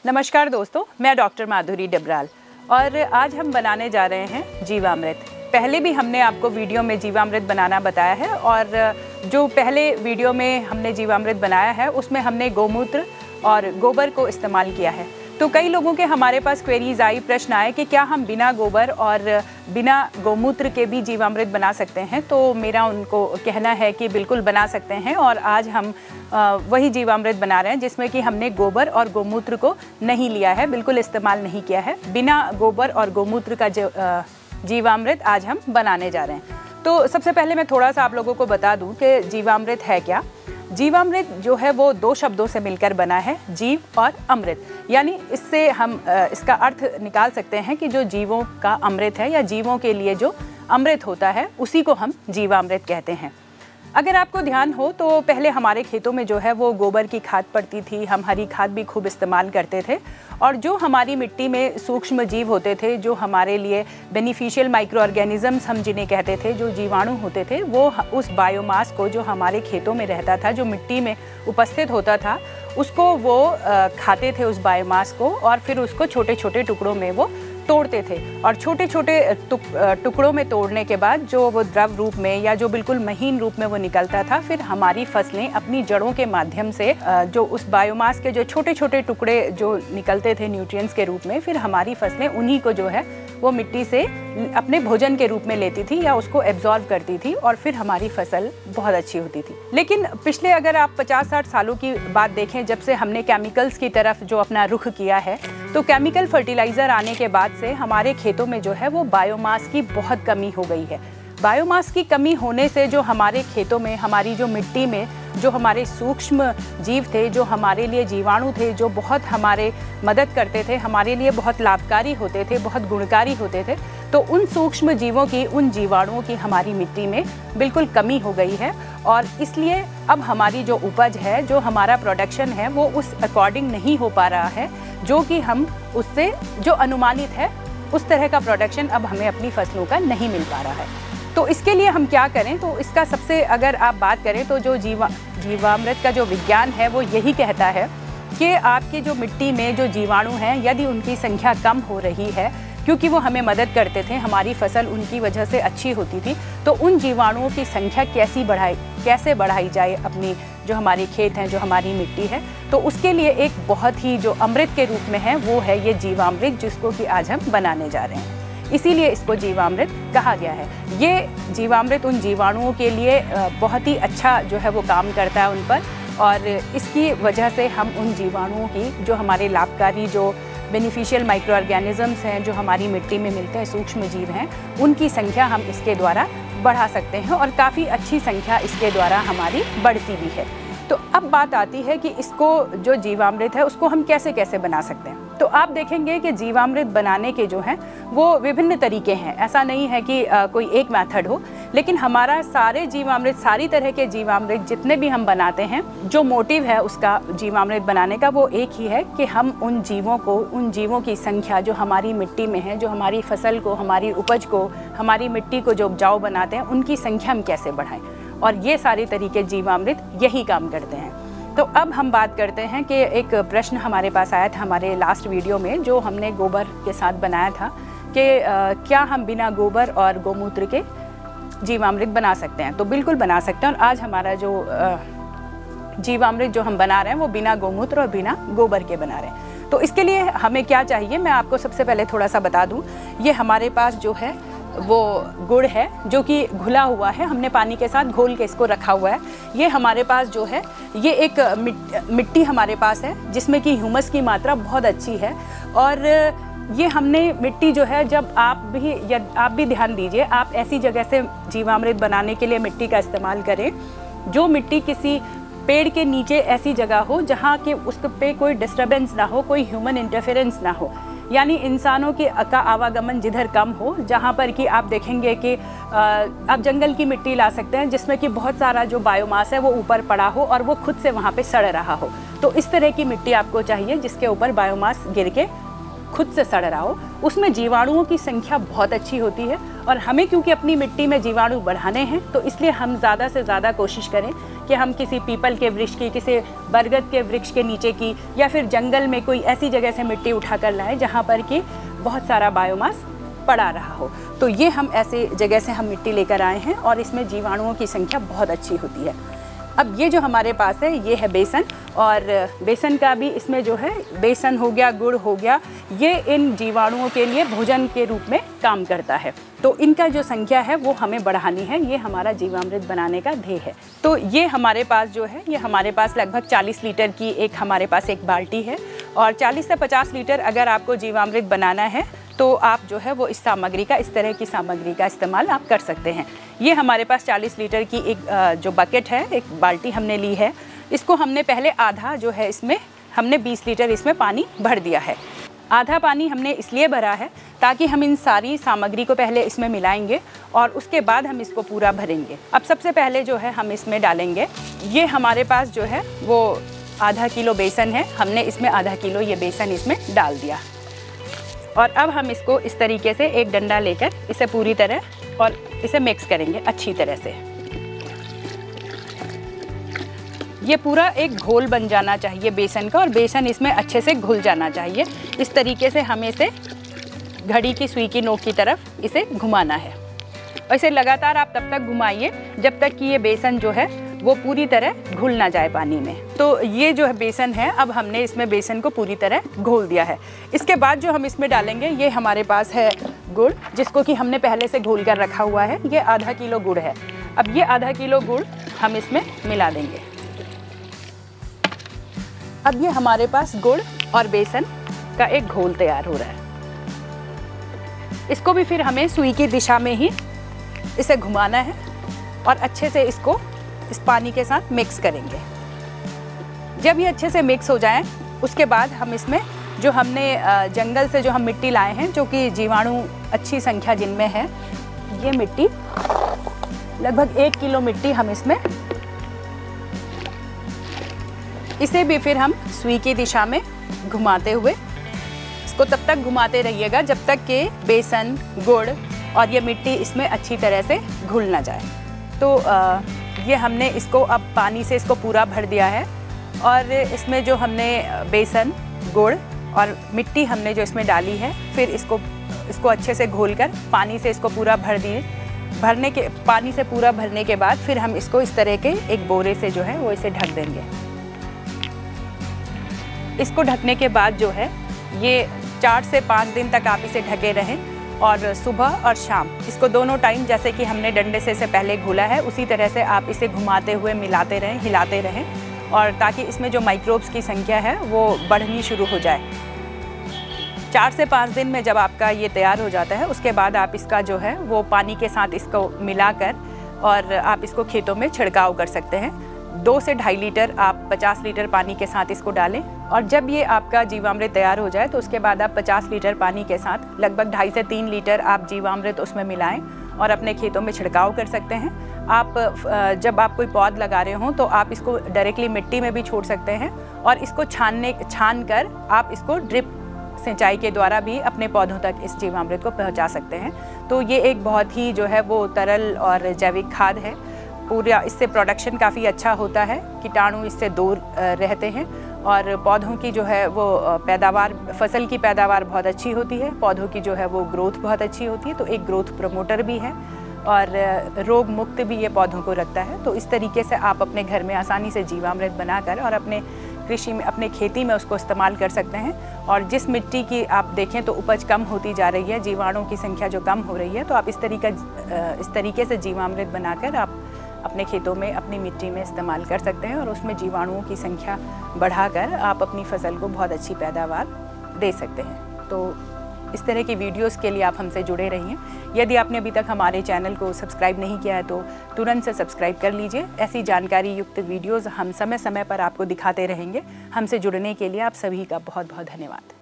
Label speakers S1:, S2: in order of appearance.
S1: नमस्कार दोस्तों, मैं डॉक्टर माधुरी डबराल और आज हम बनाने जा रहे हैं जीवामृत। पहले भी हमने आपको वीडियो में जीवामृत बनाना बताया है और जो पहले वीडियो में हमने जीवामृत बनाया है उसमें हमने गौमूत्र और गोबर को इस्तेमाल किया है। तो कई लोगों के हमारे पास क्वेरीज आई, प्रश्न आए कि क्या हम बिना गोबर और बिना गौमूत्र के भी जीवामृत बना सकते हैं। तो मेरा उनको कहना है कि बिल्कुल बना सकते हैं और आज हम वही जीवामृत बना रहे हैं जिसमें कि हमने गोबर और गौमूत्र को नहीं लिया है, बिल्कुल इस्तेमाल नहीं किया है। बिना गोबर और गौमूत्र का जीवामृत आज हम बनाने जा रहे हैं। तो सबसे पहले मैं थोड़ा सा आप लोगों को बता दूं कि जीवामृत है क्या। जीवामृत जो है वो दो शब्दों से मिलकर बना है, जीव और अमृत। यानी इससे हम इसका अर्थ निकाल सकते हैं कि जो जीवों का अमृत है या जीवों के लिए जो अमृत होता है उसी को हम जीवामृत कहते हैं। अगर आपको ध्यान हो तो पहले हमारे खेतों में जो है वो गोबर की खाद पड़ती थी, हम हरी खाद भी खूब इस्तेमाल करते थे और जो हमारी मिट्टी में सूक्ष्म जीव होते थे, जो हमारे लिए बेनिफिशियल माइक्रो ऑर्गेनिजम्स हम जिन्हें कहते थे, जो जीवाणु होते थे, वो उस बायोमास को जो हमारे खेतों में रहता था, जो मिट्टी में उपस्थित होता था, उसको वो खाते थे उस बायोमास को और फिर उसको छोटे छोटे टुकड़ों में वो तोड़ते थे और छोटे छोटे टुकड़ों में तोड़ने के बाद जो वो द्रव रूप में या जो बिल्कुल महीन रूप में वो निकलता था, फिर हमारी फसलें अपनी जड़ों के माध्यम से जो उस बायोमास के जो छोटे छोटे टुकड़े जो निकलते थे न्यूट्रिएंट्स के रूप में, फिर हमारी फसलें उन्हीं को जो है वो मिट्टी से अपने भोजन के रूप में लेती थी या उसको एब्जॉर्ब करती थी और फिर हमारी फसल बहुत अच्छी होती थी। लेकिन पिछले अगर आप 50-60 सालों की बात देखें, जब से हमने केमिकल्स की तरफ जो अपना रुख किया है, तो केमिकल फर्टिलाइज़र आने के बाद से हमारे खेतों में जो है वो बायोमास की बहुत कमी हो गई है। बायोमास की कमी होने से जो हमारे खेतों में, हमारी जो मिट्टी में जो हमारे सूक्ष्म जीव थे, जो हमारे लिए जीवाणु थे, जो बहुत हमारे मदद करते थे, हमारे लिए बहुत लाभकारी होते थे, बहुत गुणकारी होते थे, तो उन सूक्ष्म जीवों की, उन जीवाणुओं की हमारी मिट्टी में बिल्कुल कमी हो गई है और इसलिए अब हमारी जो उपज है, जो हमारा प्रोडक्शन है, वो उस अकॉर्डिंग नहीं हो पा रहा है जो कि हम उससे जो अनुमानित है उस तरह का प्रोडक्शन अब हमें अपनी फसलों का नहीं मिल पा रहा है। तो इसके लिए हम क्या करें, तो इसका सबसे अगर आप बात करें तो जो जीवामृत का जो विज्ञान है वो यही कहता है कि आपकी जो मिट्टी में जो जीवाणु हैं, यदि उनकी संख्या कम हो रही है, क्योंकि वो हमें मदद करते थे, हमारी फसल उनकी वजह से अच्छी होती थी, तो उन जीवाणुओं की संख्या कैसे बढ़ाई जाए अपनी जो हमारे खेत हैं, जो हमारी मिट्टी है। तो उसके लिए एक बहुत ही जो अमृत के रूप में है वो है ये जीवामृत, जिसको कि आज हम बनाने जा रहे हैं। इसीलिए इसको जीवामृत कहा गया है। ये जीवामृत उन जीवाणुओं के लिए बहुत ही अच्छा जो है वो काम करता है उन पर और इसकी वजह से हम उन जीवाणुओं की जो हमारे लाभकारी जो बेनिफिशियल माइक्रो ऑर्गेनिजम्स हैं, जो हमारी मिट्टी में मिलते हैं, सूक्ष्म जीव हैं, उनकी संख्या हम इसके द्वारा बढ़ा सकते हैं और काफ़ी अच्छी संख्या इसके द्वारा हमारी बढ़ती भी है। तो अब बात आती है कि इसको जो जीवामृत है उसको हम कैसे कैसे बना सकते हैं। तो आप देखेंगे कि जीवामृत बनाने के जो हैं वो विभिन्न तरीके हैं। ऐसा नहीं है कि कोई एक मेथड हो, लेकिन हमारा सारे जीवामृत, सारी तरह के जीवामृत जितने भी हम बनाते हैं, जो मोटिव है उसका जीवामृत बनाने का वो एक ही है कि हम उन जीवों की संख्या जो हमारी मिट्टी में है, जो हमारी फसल को, हमारी उपज को, हमारी मिट्टी को जो उपजाऊ बनाते हैं, उनकी संख्या हम कैसे बढ़ाएं। और ये सारे तरीके जीवामृत यही काम करते हैं। तो अब हम बात करते हैं कि एक प्रश्न हमारे पास आया था हमारे लास्ट वीडियो में, जो हमने गोबर के साथ बनाया था कि क्या हम बिना गोबर और गौमूत्र के जीवामृत बना सकते हैं। तो बिल्कुल बना सकते हैं और आज हमारा जो जीवामृत जो हम बना रहे हैं वो बिना गौमूत्र और बिना गोबर के बना रहे हैं। तो इसके लिए हमें क्या चाहिए, मैं आपको सबसे पहले थोड़ा सा बता दूँ। ये हमारे पास जो है वो गुड़ है जो कि घुला हुआ है, हमने पानी के साथ घोल के इसको रखा हुआ है। ये हमारे पास जो है ये एक मिट्टी हमारे पास है जिसमें कि ह्यूमस की मात्रा बहुत अच्छी है और ये हमने मिट्टी जो है, जब आप भी ध्यान दीजिए, आप ऐसी जगह से जीवामृत बनाने के लिए मिट्टी का इस्तेमाल करें जो मिट्टी किसी पेड़ के नीचे ऐसी जगह हो जहाँ के उस पे कोई डिस्टर्बेंस ना हो, कोई ह्यूमन इंटरफेरेंस ना हो, यानी इंसानों का आवागमन जिधर कम हो, जहाँ पर कि आप देखेंगे कि आप जंगल की मिट्टी ला सकते हैं जिसमें कि बहुत सारा जो बायोमास है वो ऊपर पड़ा हो और वो खुद से वहाँ पे सड़ रहा हो। तो इस तरह की मिट्टी आपको चाहिए जिसके ऊपर बायोमास गिर के खुद से सड़ रहा हो। उसमें जीवाणुओं की संख्या बहुत अच्छी होती है और हमें क्योंकि अपनी मिट्टी में जीवाणु बढ़ाने हैं, तो इसलिए हम ज़्यादा से ज़्यादा कोशिश करें कि कि हम किसी पीपल के वृक्ष की, किसी बरगद के वृक्ष के नीचे की, या फिर जंगल में कोई ऐसी जगह से मिट्टी उठा कर लाएं जहाँ पर कि बहुत सारा बायोमास पड़ा रहा हो। तो ये हम ऐसे जगह से हम मिट्टी लेकर आए हैं और इसमें जीवाणुओं की संख्या बहुत अच्छी होती है। अब ये जो हमारे पास है ये है बेसन, और बेसन का भी इसमें जो है बेसन हो गया, गुड़ हो गया, ये इन जीवाणुओं के लिए भोजन के रूप में काम करता है। तो इनका जो संख्या है वो हमें बढ़ानी है, ये हमारा जीवामृत बनाने का ध्येय है। तो ये हमारे पास जो है, ये हमारे पास लगभग 40 लीटर की एक हमारे पास एक बाल्टी है, और 40 से 50 लीटर अगर आपको जीवामृत बनाना है तो आप जो है वो इस सामग्री का, इस तरह की सामग्री का इस्तेमाल आप कर सकते हैं। ये हमारे पास 40 लीटर की एक जो बकेट है, एक बाल्टी हमने ली है। इसको हमने पहले आधा जो है, इसमें हमने 20 लीटर इसमें पानी भर दिया है। आधा पानी हमने इसलिए भरा है ताकि हम इन सारी सामग्री को पहले इसमें मिलाएंगे और उसके बाद हम इसको पूरा भरेंगे। अब सबसे पहले जो है हम इसमें डालेंगे, ये हमारे पास जो है वो आधा किलो बेसन है, हमने इसमें आधा किलो ये बेसन इसमें डाल दिया। और अब हम इसको इस तरीके से एक डंडा लेकर इसे पूरी तरह और इसे मिक्स करेंगे अच्छी तरह से। ये पूरा एक घोल बन जाना चाहिए बेसन का, और बेसन इसमें अच्छे से घुल जाना चाहिए। इस तरीके से हमें इसे घड़ी की सुई की नोक की तरफ इसे घुमाना है, और इसे लगातार आप तब तक घुमाइए जब तक कि ये बेसन जो है वो पूरी तरह घुल ना जाए पानी में। तो ये जो है बेसन है, अब हमने इसमें बेसन को पूरी तरह घोल दिया है। इसके बाद जो हम इसमें डालेंगे, ये हमारे पास है गुड़, जिसको कि हमने पहले से घोल कर रखा हुआ है। ये आधा किलो गुड़ है। अब ये आधा किलो गुड़ हम इसमें मिला देंगे। अब ये हमारे पास गुड़ और बेसन का एक घोल तैयार हो रहा है। इसको भी फिर हमें सुई की दिशा में ही इसे घुमाना है और अच्छे से इसको इस पानी के साथ मिक्स करेंगे। जब ये अच्छे से मिक्स हो जाए, उसके बाद हम इसमें जो हमने जंगल से जो हम मिट्टी लाए हैं, जो कि जीवाणु अच्छी संख्या जिनमें है, ये मिट्टी लगभग 1 किलो मिट्टी हम इसमें, इसे भी फिर हम सुई की दिशा में घुमाते हुए इसको तब तक घुमाते रहिएगा जब तक कि बेसन, गुड़ और ये मिट्टी इसमें अच्छी तरह से घुल ना जाए। तो ये हमने इसको अब पानी से इसको पूरा भर दिया है, और इसमें जो हमने बेसन, गुड़ और मिट्टी हमने जो इसमें डाली है, फिर इसको अच्छे से घोलकर पानी से इसको पूरा भर दिए। पानी से पूरा भरने के बाद फिर हम इसको इस तरह के एक बोरे से जो है वो इसे ढक देंगे। इसको ढकने के बाद जो है ये 4 से 5 दिन तक आप इसे ढके रहें, और सुबह और शाम इसको दोनों टाइम, जैसे कि हमने डंडे से इसे पहले घोला है उसी तरह से आप इसे घुमाते हुए मिलाते रहें, हिलाते रहें, और ताकि इसमें जो माइक्रोब्स की संख्या है वो बढ़नी शुरू हो जाए। 4 से 5 दिन में जब आपका ये तैयार हो जाता है, उसके बाद आप इसका जो है वो पानी के साथ इसको मिलाकर और आप इसको खेतों में छिड़काव कर सकते हैं। 2 से 2.5 लीटर आप 50 लीटर पानी के साथ इसको डालें, और जब ये आपका जीवामृत तैयार हो जाए तो उसके बाद आप 50 लीटर पानी के साथ लगभग 2.5 से 3 लीटर आप जीवामृत उसमें मिलाएं और अपने खेतों में छिड़काव कर सकते हैं। आप जब आप कोई पौध लगा रहे हों तो आप इसको डायरेक्टली मिट्टी में भी छोड़ सकते हैं, और इसको छान कर आप इसको ड्रिप सिंचाई के द्वारा भी अपने पौधों तक इस जीवामृत को पहुंचा सकते हैं। तो ये एक बहुत ही जो है वो तरल और जैविक खाद है। पूरा इससे प्रोडक्शन काफ़ी अच्छा होता है, कीटाणु इससे दूर रहते हैं, और पौधों की जो है वो पैदावार, फसल की पैदावार बहुत अच्छी होती है, पौधों की जो है वो ग्रोथ बहुत अच्छी होती है। तो एक ग्रोथ प्रमोटर भी है, और रोग मुक्त भी ये पौधों को रखता है। तो इस तरीके से आप अपने घर में आसानी से जीवामृत बनाकर और अपने कृषि में, अपने खेती में उसको इस्तेमाल कर सकते हैं। और जिस मिट्टी की आप देखें तो उपज कम होती जा रही है, जीवाणुओं की संख्या जो कम हो रही है, तो आप इस तरीके से जीवामृत बनाकर आप अपने खेतों में, अपनी मिट्टी में इस्तेमाल कर सकते हैं, और उसमें जीवाणुओं की संख्या बढ़ाकर आप अपनी फसल को बहुत अच्छी पैदावार दे सकते हैं। तो इस तरह की वीडियोस के लिए आप हमसे जुड़े रहिए। यदि आपने अभी तक हमारे चैनल को सब्सक्राइब नहीं किया है तो तुरंत से सब्सक्राइब कर लीजिए। ऐसी जानकारी युक्त वीडियोस हम समय समय पर आपको दिखाते रहेंगे। हमसे जुड़ने के लिए आप सभी का बहुत बहुत धन्यवाद।